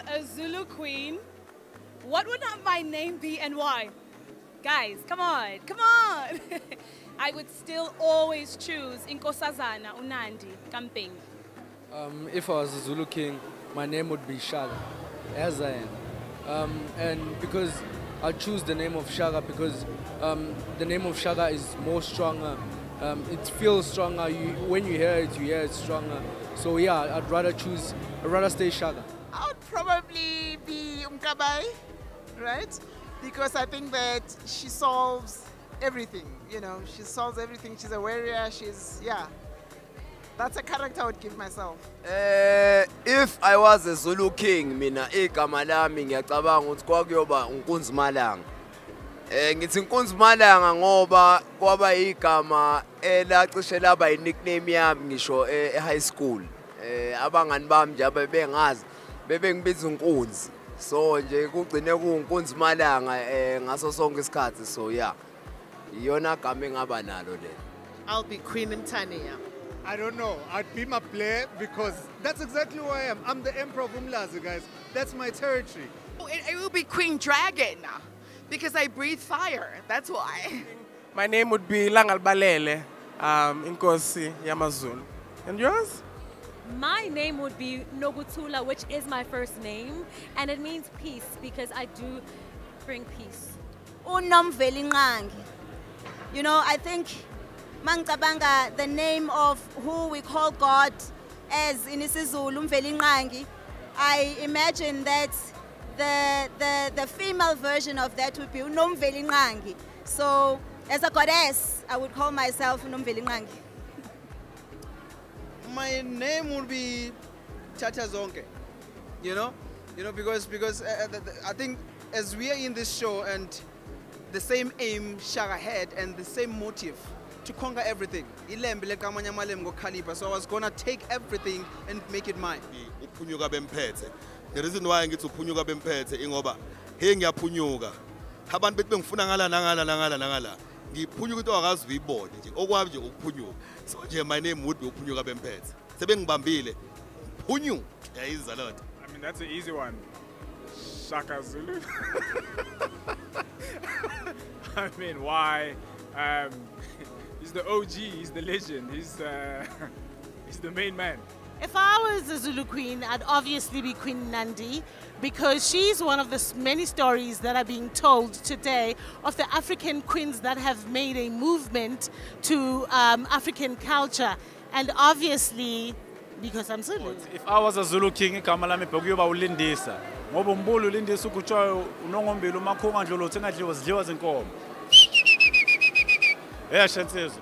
a Zulu queen, what would my name be and why? Guys, come on, come on. I would still always choose Inkosazana Unandi campaign. If I was a Zulu king, my name would be Shaka, as I am. And because I choose the name of Shaka because the name of Shaka is more stronger. It feels stronger. When you hear it stronger. So yeah, I'd rather stay Shaka. I would probably be Umkabai, right? Because I think that she solves everything, you know, she solves everything. She's a warrior, yeah. That's a character I would give myself. If I was a Zulu king, mina igama lami ngiyacabanga ukuthi kwakuyoba Nkunzi Malanga. Ngithi Nkunzi Malanga ngoba kwaba igama elacishe laba i-nickname yami ngisho e-high school. Abangani bami nje abebengazi bebengibiza Nkunzi. So nje kugcine kuNkunzi Malanga ngaso sonke isikhathi. So yeah. Iyona gama engaba nalo le. I'll be Queen Mtania. I don't know. I'd be my player because that's exactly who I am. I'm the Emperor of Umlazi, guys. That's my territory. It will be Queen Dragon because I breathe fire. That's why. My name would be Langalbalele, Nkunzi Yamazulu. And yours? My name would be Nogutula, which is my first name, and it means peace because I do bring peace. Unomvelingangi. You know, I think Mangabanga, the name of who we call God as in isiZulu Umvelingangi, I imagine that the female version of that would be Unomvelingangi. So as a goddess, I would call myself Unomvelingangi. My name would be Chacha Zonke, you know, because I think as we are in this show and the same aim Shaka had and the same motive to conquer everything. So I was gonna take everything and make it mine. The reason why I get to uphunyuka bemphethe ingoba hey ngiyaphunyuka. Abantu bethi bengifuna ngala. Ngiphunyuka into akazi uyibone nje. Okwami nje ukuphunyuka. So nje my name would be uphunyuka bemphethe. Sebengibambile. Phunyu. Yeah, is a lot. I mean that's an easy one. Shaka Zulu. I mean why? He's the OG, he's the legend, he's the main man. If I was a Zulu queen, I'd obviously be Queen Nandi because she's one of the many stories that are being told today of the African queens that have made a movement to African culture. And obviously, because I'm Zulu. If I was a Zulu king, igama lami bekuyoba uLindisa. Ngoba umbulu uLindisa ukutshoyo unongombili umakhunga ndlolo thengadliwa zidliwa zenkomo. Yeah, Shantizwe.